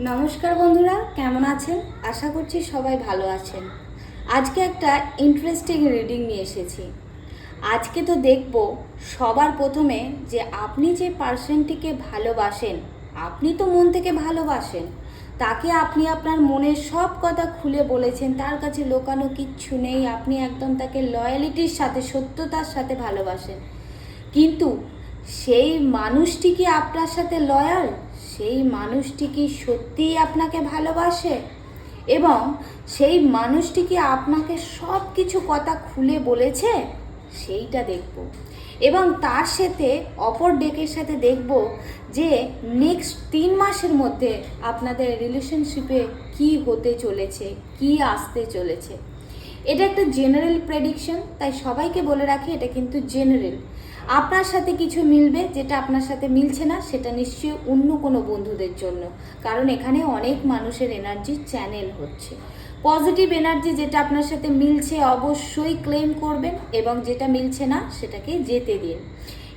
নমস্কার বন্ধুরা, কেমন আছেন? আশা করছি সবাই ভালো আছেন। আজকে একটা ইন্টারেস্টিং রিডিং নিয়ে এসেছি। আজকে তো দেখব সবার প্রথমে যে আপনি যে পার্সনটিকে ভালোবাসেন, আপনি তো মন থেকে ভালোবাসেন, তাকে আপনি আপনার মনের সব কথা খুলে বলেছেন, তার কাছে লুকানো কিচ্ছু নেই, আপনি একদম তাকে লয়ালিটির সাথে, সত্যতার সাথে ভালোবাসেন। কিন্তু সেই মানুষটি কি আপনার সাথে লয়াল? সেই মানুষটি কি সত্যিই আপনাকে ভালোবাসে? এবং সেই মানুষটি কি আপনাকে সব কিছু কথা খুলে বলেছে? সেইটা দেখব। এবং তার সাথে অপর ডেকের সাথে দেখব যে নেক্সট 3 মাসের মধ্যে আপনাদের রিলেশনশিপে কি হতে চলেছে, কি আসতে চলেছে। এটা একটা জেনারেল প্রেডিকশন, তাই সবাইকে বলে রাখি এটা কিন্তু জেনারেল। আপনার সাথে কিছু মিলবে, যেটা আপনার সাথে মিলছে না সেটা নিশ্চয়ই অন্য কোনো বন্ধুদের জন্য, কারণ এখানে অনেক মানুষের এনার্জি চ্যানেল হচ্ছে। পজিটিভ এনার্জি যেটা আপনার সাথে মিলছে অবশ্যই ক্লেম করবেন, এবং যেটা মিলছে না সেটাকে যেতে দিন।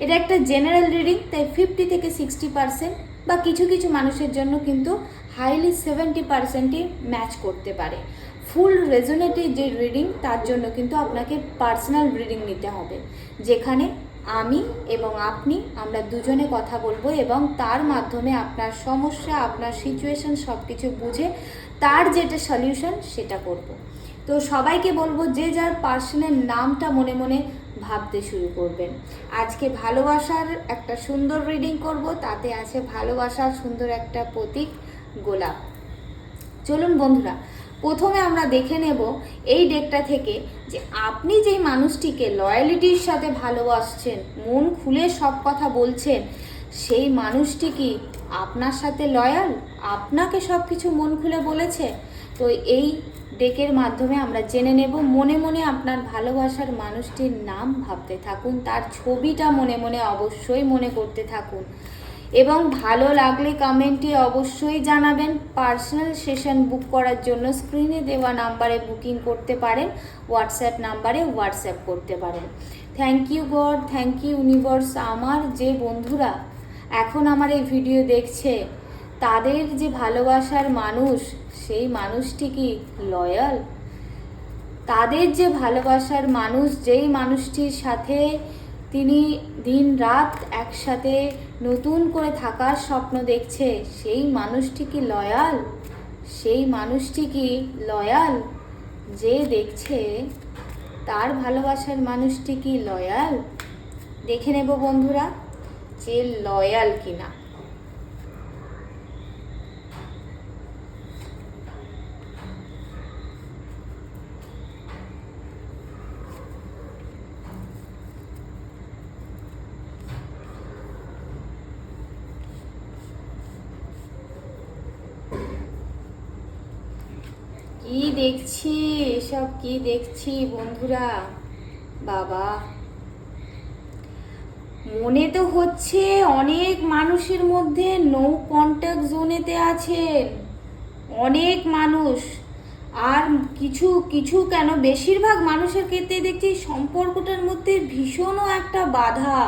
এটা একটা জেনারেল রিডিং, তাই 50 থেকে 60% বা কিছু কিছু মানুষের জন্য কিন্তু হাইলি 70%ই ম্যাচ করতে পারে। ফুল রেজোনেটিভ যে রিডিং, তার জন্য কিন্তু আপনাকে পার্সোনাল রিডিং নিতে হবে, যেখানে আমি এবং আপনি আমরা দুজনে কথা বলবো এবং তার মাধ্যমে আপনার সমস্যা, আপনার সিচুয়েশন সব কিছু বুঝে তার যেটা সলিউশন সেটা করব। তো সবাইকে বলবো যে যার পার্সনের নামটা মনে মনে ভাবতে শুরু করবেন। আজকে ভালোবাসার একটা সুন্দর রিডিং করব, তাতে আছে ভালোবাসার সুন্দর একটা প্রতীক, গোলাপ। চলুন বন্ধুরা, প্রথমে আমরা দেখে নেব এই ডেকটা থেকে যে আপনি যেই মানুষটিকে লয়ালিটির সাথে ভালোবাসছেন, মন খুলে সব কথা বলছেন, সেই মানুষটি কি আপনার সাথে লয়াল? আপনাকে সব কিছু মন খুলে বলেছে? তো এই ডেকের মাধ্যমে আমরা জেনে নেব। মনে মনে আপনার ভালোবাসার মানুষটির নাম ভাবতে থাকুন, তার ছবিটা মনে মনে অবশ্যই মনে করতে থাকুন, এবং ভালো লাগলে কমেন্টে অবশ্যই জানাবেন। পার্সোনাল সেশন বুক করার জন্য স্ক্রিনে দেওয়া নাম্বারে বুকিং করতে পারেন, হোয়াটসঅ্যাপ নাম্বারে হোয়াটসঅ্যাপ করতে পারেন। Thank you God, thank you universe. আমার যে বন্ধুরা এখন আমার এই ভিডিও দেখছে, তাদের যে ভালোবাসার মানুষ, সেই মানুষটি কি লয়াল? তাদের যে ভালোবাসার মানুষ, যেই মানুষটির সাথে তিনি দিন রাত একসাথে নতুন করে থাকার স্বপ্ন দেখছে, সেই মানুষটি কি লয়াল? সেই মানুষটি কি লয়াল? যে দেখছে তার ভালোবাসার মানুষটি কি লয়াল? দেখে নেব বন্ধুরা যে লয়াল কিনা। কি দেখছি এসব, কি দেখছি বন্ধুরা, বাবা মনে তো হচ্ছে অনেক মানুষের মধ্যে নো কন্ট্যাক্ট জোনেতে আছেন অনেক মানুষ। আর কিছু কিছু কেন, বেশিরভাগ মানুষের ক্ষেত্রে দেখছি সম্পর্কটার মধ্যে ভীষণও একটা বাধা।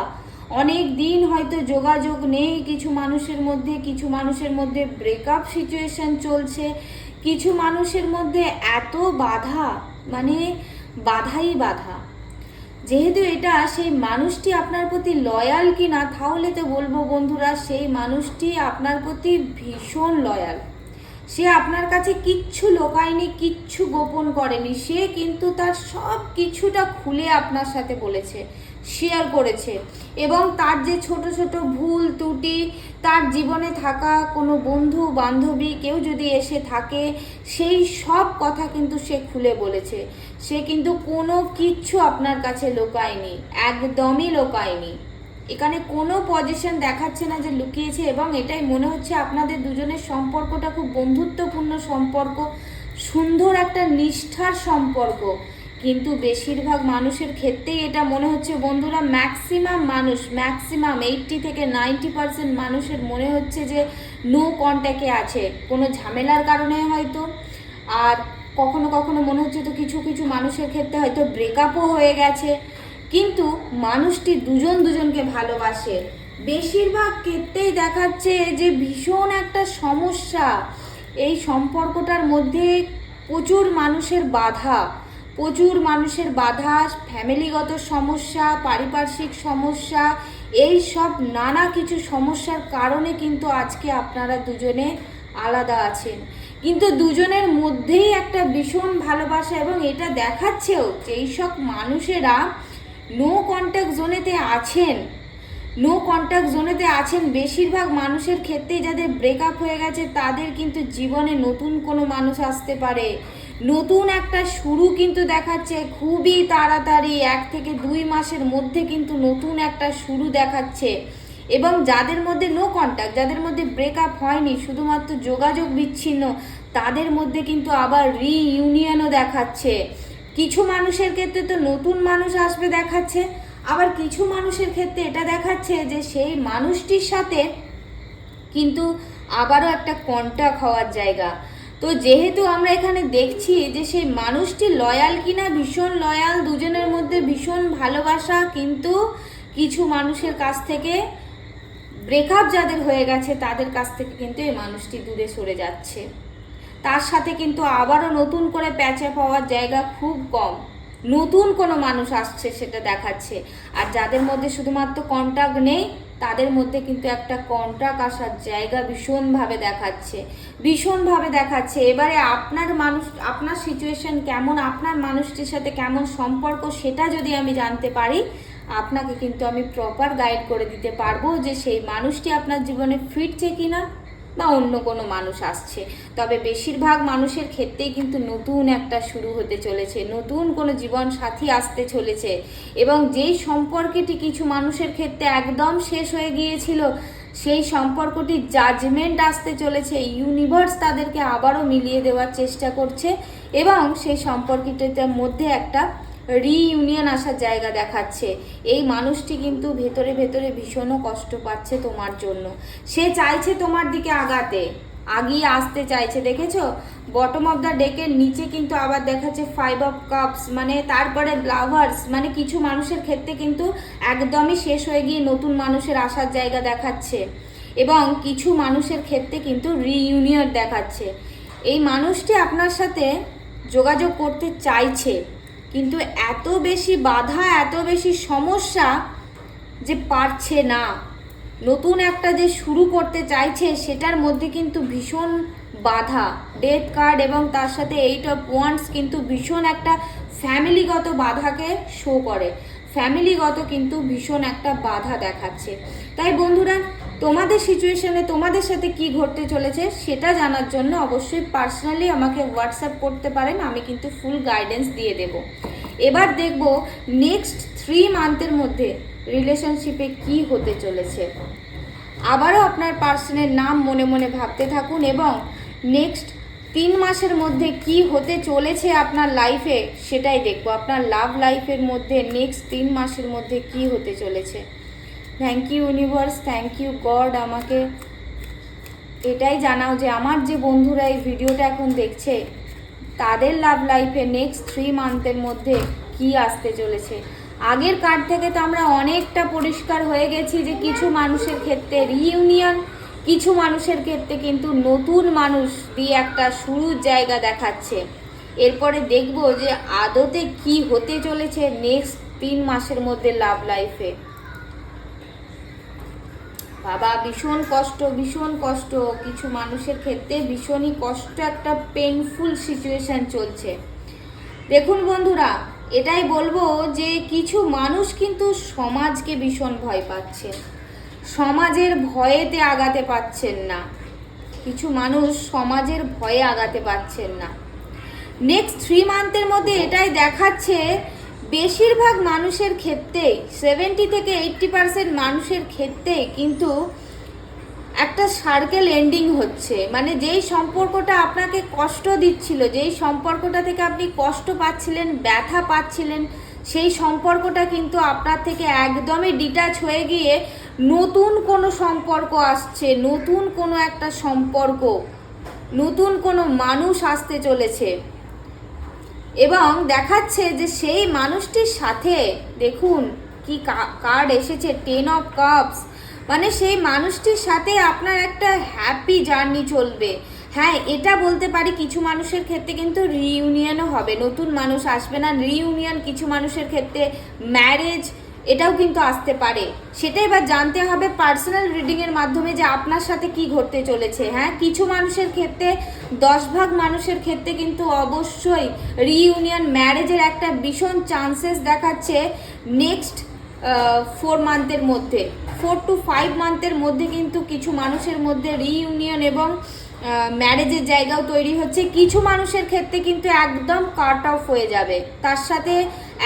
অনেক দিন হয়তো যোগাযোগ নেই কিছু মানুষের মধ্যে, কিছু মানুষের মধ্যে ব্রেকআপ সিচুয়েশন চলছে, কিছু মানুষের মধ্যে এত বাধা, মানে বাধাই বাধা। যেহেতু এটা সেই মানুষটি আপনার প্রতি লয়াল কি না, তাহলে তো বলবো বন্ধুরা সেই মানুষটি আপনার প্রতি ভীষণ লয়াল। সে আপনার কাছে কিচ্ছু লোকায়নি, কিচ্ছু গোপন করেনি, সে কিন্তু তার সব কিছুটা খুলে আপনার সাথে বলেছে, শেয়ার করেছে। এবং তার যে ছোট ছোট ভুল ত্রুটি, তার জীবনে থাকা কোনো বন্ধু বান্ধবী কেউ যদি এসে থাকে, সেই সব কথা কিন্তু সে খুলে বলেছে। সে কিন্তু কোনো কিচ্ছু আপনার কাছে লোকায়নি, একদমই লোকায়নি। এখানে কোনো পজিশন দেখাচ্ছে না যে লুকিয়েছে, এবং এটাই মনে হচ্ছে আপনাদের দুজনের সম্পর্কটা খুব বন্ধুত্বপূর্ণ সম্পর্ক, সুন্দর একটা নিষ্ঠার সম্পর্ক। কিন্তু বেশিরভাগ মানুষের ক্ষেত্রেই এটা মনে হচ্ছে বন্ধুরা, ম্যাক্সিমাম মানুষ, ম্যাক্সিমাম 80 থেকে 90% মানুষের মনে হচ্ছে যে নো কন্ট্যাক্টে আছে, কোনো ঝামেলার কারণে হয়তো। আর কখনো কখনো মনে হচ্ছে তো কিছু কিছু মানুষের ক্ষেত্রে হয়তো ব্রেকআপও হয়ে গেছে, কিন্তু মানুষটি দুজন দুজনকে ভালোবাসে। বেশিরভাগ ক্ষেত্রেই দেখাচ্ছে যে ভীষণ একটা সমস্যা, এই সম্পর্কটার মধ্যে প্রচুর মানুষের বাধা, ফ্যামিলিগত সমস্যা, পারিপার্শ্বিক সমস্যা, এই সব নানা কিছু সমস্যার কারণে কিন্তু আজকে আপনারা দুজনে আলাদা আছেন। কিন্তু দুজনের মধ্যেই একটা ভীষণ ভালোবাসা, এবং এটা দেখাচ্ছেও যে এই সব মানুষেরা নো কন্ট্যাক্ট জোনেতে আছেন। বেশিরভাগ মানুষের ক্ষেত্রেই যাদের ব্রেকআপ হয়ে গেছে তাদের কিন্তু জীবনে নতুন কোনো মানুষ আসতে পারে, নতুন একটা শুরু কিন্তু দেখাচ্ছে খুবই তাড়াতাড়ি, 1 থেকে 2 মাসের মধ্যে কিন্তু নতুন একটা শুরু দেখাচ্ছে। এবং যাদের মধ্যে নো কন্ট্যাক্ট, যাদের মধ্যে ব্রেকআপ হয়নি, শুধুমাত্র যোগাযোগ বিচ্ছিন্ন, তাদের মধ্যে কিন্তু আবার রিইউনিয়নও দেখাচ্ছে। কিছু মানুষের ক্ষেত্রে তো নতুন মানুষ আসবে দেখাচ্ছে, আবার কিছু মানুষের ক্ষেত্রে এটা দেখাচ্ছে যে সেই মানুষটির সাথে কিন্তু আবারও একটা কন্ট্যাক্ট হওয়ার জায়গা। তো যেহেতু আমরা এখানে দেখছি যে সেই মানুষটি লয়াল কিনা, ভীষণ লয়াল, দুজনের মধ্যে ভীষণ ভালোবাসা, কিন্তু কিছু মানুষের কাছ থেকে ব্রেকআপ যাদের হয়ে গেছে তাদের কাছ থেকে কিন্তু এই মানুষটি দূরে সরে যাচ্ছে। তার সাথে কিন্তু আবারও নতুন করে প্যাচে পাওয়ার জায়গা খুব কম, নতুন কোনো মানুষ আসছে সেটা দেখাচ্ছে। আর যাদের মধ্যে শুধুমাত্র কন্ট্যাক্ট নেই তাদের মধ্যে কিন্তু একটা কন্ট্যাক্ট আসার জায়গা ভীষণভাবে দেখাচ্ছে। এবারে আপনার সিচুয়েশন কেমন, আপনার মানুষটির সাথে কেমন সম্পর্ক, সেটা যদি আমি জানতে পারি, আপনাকে কিন্তু আমি প্রপার গাইড করে দিতে পারবো যে সেই মানুষটি আপনার জীবনে ফিরছে কিনা বা অন্য কোনো মানুষ আসছে। তবে বেশিরভাগ মানুষের ক্ষেত্রেই কিন্তু নতুন একটা শুরু হতে চলেছে, নতুন কোনো জীবন সাথী আসতে চলেছে। এবং যেই সম্পর্কটি কিছু মানুষের ক্ষেত্রে একদম শেষ হয়ে গিয়েছিল, সেই সম্পর্কটির জাজমেন্ট আসতে চলেছে। ইউনিভার্স তাদেরকে আবারও মিলিয়ে দেওয়ার চেষ্টা করছে, এবং সেই সম্পর্কটির মধ্যে একটা রিইউনিয়ন আসার জায়গা দেখাচ্ছে। এই মানুষটি কিন্তু ভেতরে ভীষণও কষ্ট পাচ্ছে তোমার জন্য। সে চাইছে তোমার দিকে আগিয়ে আসতে চাইছে। দেখেছো বটম অফ দ্য ডেকের নিচে কিন্তু আবার দেখাচ্ছে 5 অফ কাপস, মানে তারপরে লাভার্স, মানে কিছু মানুষের ক্ষেত্রে কিন্তু একদমই শেষ হয়ে গিয়ে নতুন মানুষের আসার জায়গা দেখাচ্ছে, এবং কিছু মানুষের ক্ষেত্রে কিন্তু রিইউনিয়ন দেখাচ্ছে। এই মানুষটি আপনার সাথে যোগাযোগ করতে চাইছে, কিন্তু এত বেশি বাধা, এত বেশি সমস্যা যে পারছে না। নতুন একটা যে শুরু করতে চাইছে সেটার মধ্যে কিন্তু ভীষণ বাধা, ডেথ কার্ড এবং তার সাথে 8 অফ ওয়ান্ডস কিন্তু ভীষণ একটা ফ্যামিলিগত বাধাকে শো করে, ফ্যামিলিগত কিন্তু ভীষণ একটা বাধা দেখাচ্ছে। তাই বন্ধুরা, তোমাদের সিচুয়েশনে তোমাদের সাথে কি ঘটতে চলেছে সেটা জানার জন্য অবশ্যই পার্সোনালি আমাকে হোয়াটসঅ্যাপ করতে পারেন, আমি কিন্তু ফুল গাইডেন্স দিয়ে দেব। এবার দেখব নেক্সট 3 মান্থের মধ্যে রিলেশনশিপে কি হতে চলেছে। আবারও আপনার পার্সনের নাম মনে মনে ভাবতে থাকুন, এবং নেক্সট 3 মাসের মধ্যে কি হতে চলেছে আপনার লাইফে সেটাই দেখব। আপনার লাভ লাইফের মধ্যে নেক্সট 3 মাসের মধ্যে কি হতে চলেছে। Thank you universe, thank you God, আমাকে এটাই জানাও যে আমার যে বন্ধুরা এই ভিডিওটা এখন দেখছে তাদের লাভ লাইফে নেক্সট 3 মান্থের মধ্যে কি আসতে চলেছে। আগের কার্ড থেকে তো আমরা অনেকটা পরিষ্কার হয়ে গেছি যে কিছু মানুষের ক্ষেত্রে রিইউনিয়ন, কিছু মানুষের ক্ষেত্রে কিন্তু নতুন মানুষ দিয়ে একটা শুরুর জায়গা দেখাচ্ছে। এরপরে দেখব যে আদতে কি হতে চলেছে নেক্সট 3 মাসের মধ্যে লাভ লাইফে। বাবা ভীষণ কষ্ট, কিছু মানুষের ক্ষেত্রে ভীষণই কষ্ট, একটা পেইনফুল সিচুয়েশন চলছে। দেখুন বন্ধুরা, এটাই বলবো যে কিছু মানুষ কিন্তু সমাজকে ভীষণ ভয় পাচ্ছে, সমাজের ভয়েতে আগাতে পারছেন না, কিছু মানুষ সমাজের ভয়ে আগাতে পারছেন না। নেক্সট 3 মান্থের মধ্যে এটাই দেখাচ্ছে বেশিরভাগ মানুষের ক্ষেত্রেই 70 থেকে 80% মানুষের ক্ষেত্রেই কিন্তু একটা সার্কেল এন্ডিং হচ্ছে। মানে যেই সম্পর্কটা আপনাকে কষ্ট দিচ্ছিল, যেই সম্পর্কটা থেকে আপনি কষ্ট পাচ্ছিলেন, ব্যথা পাচ্ছিলেন, সেই সম্পর্কটা কিন্তু আপনার থেকে একদমই ডিটাচ হয়ে গিয়ে নতুন কোনো সম্পর্ক আসছে, নতুন কোনো একটা সম্পর্ক, নতুন কোনো মানুষ আসতে চলেছে। এবং দেখাচ্ছে যে সেই মানুষটির সাথে দেখুন কি কার্ড এসেছে, 10 অফ কাপস, মানে সেই মানুষটির সাথে আপনার একটা হ্যাপি জার্নি চলবে, হ্যাঁ, এটা বলতে পারি কিছু মানুষের ক্ষেত্রে কিন্তু রিইউনিয়নও হবে, নতুন মানুষ আসবে না, রিইউনিয়ন কিছু মানুষের ক্ষেত্রে ম্যারেজ এটাও কিন্তু আসতে পারে। সেটা এবার জানতে হবে পার্সোনাল রিডিংয়ের মাধ্যমে যে আপনার সাথে কি ঘটতে চলেছে। হ্যাঁ, কিছু মানুষের ক্ষেত্রে 10 ভাগ মানুষের ক্ষেত্রে কিন্তু অবশ্যই রিইউনিয়ন ম্যারেজের একটা ভীষণ চান্সেস দেখাচ্ছে নেক্সট 4 মান্থের মধ্যে, 4 to 5 মান্থের মধ্যে কিন্তু কিছু মানুষের মধ্যে রিইউনিয়ন এবং ম্যারেজের জায়গাও তৈরি হচ্ছে। কিছু মানুষের ক্ষেত্রে কিন্তু একদম কাট অফ হয়ে যাবে, তার সাথে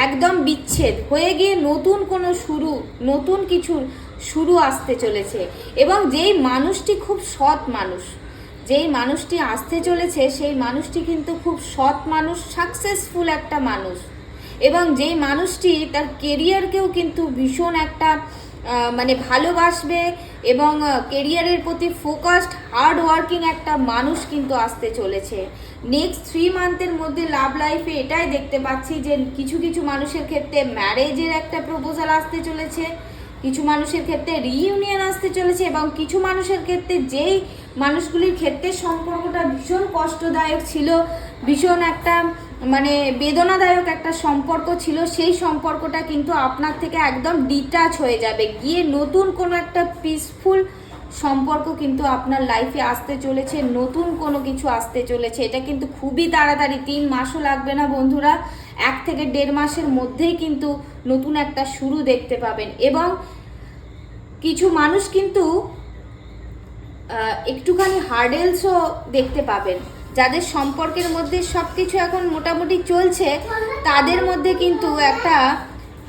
একদম বিচ্ছেদ হয়ে গিয়ে নতুন কোনো শুরু, নতুন কিছুর শুরু আসতে চলেছে। এবং যেই মানুষটি খুব সৎ মানুষ, যেই মানুষটি আসতে চলেছে সেই মানুষটি কিন্তু খুব সৎ মানুষ, সাকসেসফুল একটা মানুষ। এবং যেই মানুষটি তার কেরিয়ারকেও কিন্তু ভীষণ একটা মানে ভালোবাসবে এবং কেরিয়ারের প্রতি ফোকাসড হার্ড ওয়ার্কিং একটা মানুষ কিন্তু আসতে চলেছে। নেক্সট 3 মান্থের মধ্যে লাভ লাইফে এটাই দেখতে পাচ্ছি যে কিছু কিছু মানুষের ক্ষেত্রে ম্যারেজের একটা প্রপোজাল আসতে চলেছে, কিছু মানুষের ক্ষেত্রে রিইউনিয়ন আসতে চলেছে, এবং কিছু মানুষের ক্ষেত্রে যেই মানুষগুলির ক্ষেত্রে সম্পর্কটা ভীষণ কষ্টদায়ক ছিল, ভীষণ একটা মানে বেদনাদায়ক একটা সম্পর্ক ছিল, সেই সম্পর্কটা কিন্তু আপনার থেকে একদম ডিটাচ হয়ে যাবে, গিয়ে নতুন কোনো একটা পিসফুল সম্পর্ক কিন্তু আপনার লাইফে আসতে চলেছে, নতুন কোনো কিছু আসতে চলেছে। এটা কিন্তু খুবই তাড়াতাড়ি, 3 মাসও লাগবে না বন্ধুরা, 1 থেকে 1.5 মাসের মধ্যেই কিন্তু নতুন একটা শুরু দেখতে পাবেন। এবং কিছু মানুষ কিন্তু একটুখানি হার্ডেলসও দেখতে পাবেন, যাদের সম্পর্কের মধ্যে সব কিছু এখন মোটামুটি চলছে তাদের মধ্যে কিন্তু একটা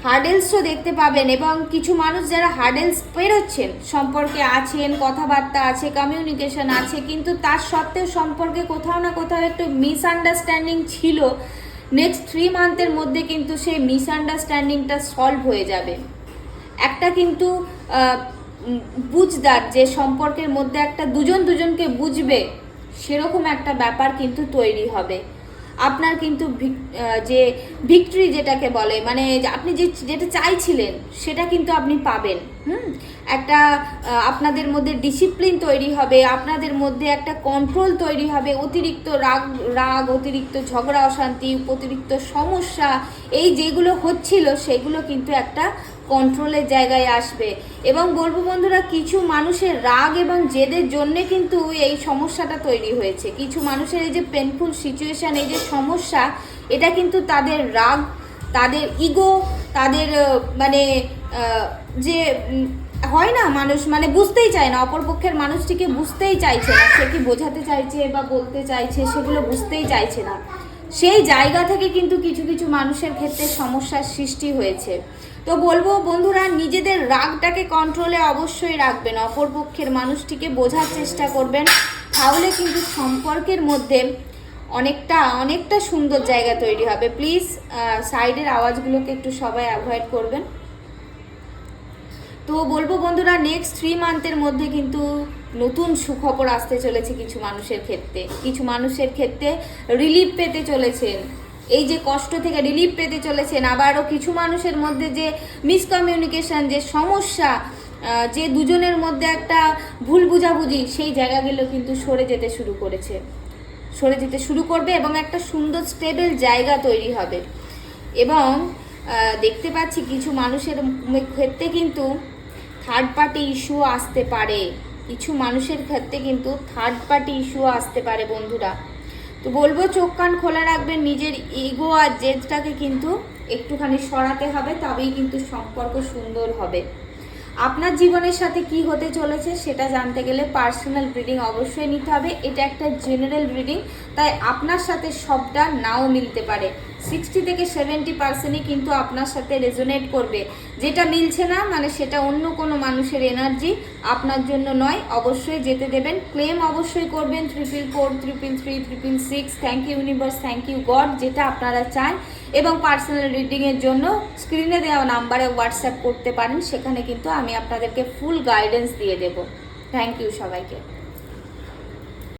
হার্ডেলসও দেখতে পাবেন। এবং কিছু মানুষ যারা হার্ডেলস পেরোচ্ছেন, সম্পর্কে আছেন, কথাবার্তা আছে, কমিউনিকেশন আছে, কিন্তু তার সত্ত্বেও সম্পর্কে কোথাও না কোথাও একটু মিসআন্ডারস্ট্যান্ডিং ছিল, নেক্সট 3 মান্থের মধ্যে কিন্তু সেই মিসআন্ডারস্ট্যান্ডিংটা সলভ হয়ে যাবে। একটা কিন্তু বুঝদার, যে সম্পর্কের মধ্যে একটা দুজন দুজনকে বুঝবে সেরকম একটা ব্যাপার কিন্তু তৈরি হবে। আপনার কিন্তু যে ভিক্টরি যেটাকে বলে, মানে আপনি যেটা চাইছিলেন সেটা কিন্তু আপনি পাবেন। একটা আপনাদের মধ্যে ডিসিপ্লিন তৈরি হবে, আপনাদের মধ্যে একটা কন্ট্রোল তৈরি হবে, অতিরিক্ত রাগ অতিরিক্ত ঝগড়া অশান্তি, অতিরিক্ত সমস্যা এই যেগুলো হচ্ছিল সেগুলো কিন্তু একটা কন্ট্রোলের জায়গায় আসবে। এবং বলবো বন্ধুরা, কিছু মানুষের রাগ এবং জেদের জন্যে কিন্তু এই সমস্যাটা তৈরি হয়েছে। কিছু মানুষের এই যে পেনফুল সিচুয়েশান, এই যে সমস্যা, এটা কিন্তু তাদের রাগ, তাদের ইগো, তাদের মানে যে হয় না, মানুষ মানে বুঝতেই চায় না, অপরপক্ষের মানুষটিকে বুঝতেই চাইছে না, সে কি বোঝাতে চাইছে বা বলতে চাইছে সেগুলো বুঝতেই চাইছে না। সেই জায়গা থেকে কিন্তু কিছু কিছু মানুষের ক্ষেত্রে সমস্যার সৃষ্টি হয়েছে। তো বলবো বন্ধুরা, নিজেদের রাগটাকে কন্ট্রোলে অবশ্যই রাখবেন, অপরপক্ষের মানুষটিকে বোঝার চেষ্টা করবেন, তাহলে কিন্তু সম্পর্কের মধ্যে অনেকটা সুন্দর জায়গা তৈরি হবে। প্লিজ সাইডের আওয়াজগুলোকে একটু সবাই অ্যাভয়েড করবেন। তো বলবো বন্ধুরা, নেক্সট 3 মান্থের মধ্যে কিন্তু নতুন সুখবর আসতে চলেছে কিছু মানুষের ক্ষেত্রে। কিছু মানুষের ক্ষেত্রে রিলিফ পেতে চলেছেন, এই যে কষ্ট থেকে রিলিফ পেতে চলেছেন। আবারও কিছু মানুষের মধ্যে যে মিসকমিউনিকেশন, যে সমস্যা, যে দুজনের মধ্যে একটা ভুল বুঝাবুঝি, সেই জায়গাগুলো কিন্তু সরে যেতে শুরু করবে এবং একটা সুন্দর স্টেবল জায়গা তৈরি হবে। এবং দেখতে পাচ্ছি কিছু মানুষের ক্ষেত্রে কিন্তু থার্ড পার্টি ইস্যু আসতে পারে, কিছু মানুষের ক্ষেত্রে কিন্তু থার্ড পার্টি ইস্যু আসতে পারে বন্ধুরা। তো বলবো চোখ কান খোলা রাখবেন, নিজের ইগো আর জেদটাকে কিন্তু একটুখানি সরাতে হবে, তবেই কিন্তু সম্পর্ক সুন্দর হবে। আপনার জীবনের সাথে কি হতে চলেছে সেটা জানতে গেলে পার্সোনাল রিডিং অবশ্যই নিতে হবে। এটা একটা জেনারেল রিডিং, তাই আপনার সাথে সবটা নাও মিলতে পারে। 60 থেকে 70% কিন্তু আপনার সাথে রেজোনেট করবে, যেটা মিলছে না মানে সেটা অন্য কোনো মানুষের এনার্জি, আপনার জন্য নয়। অবশ্যই যেতে দেবেন, ক্লেম অবশ্যই করবেন 444, 333, 666। Thank you universe, thank you God, যেটা আপনারা চান। এবং পার্সোনাল রিডিংয়ের জন্য স্ক্রিনে দেওয়া নাম্বারে হোয়াটসঅ্যাপ করতে পারেন, সেখানে কিন্তু আমি আপনাদেরকে ফুল গাইডেন্স দিয়ে দেব। থ্যাংক ইউ সবাইকে।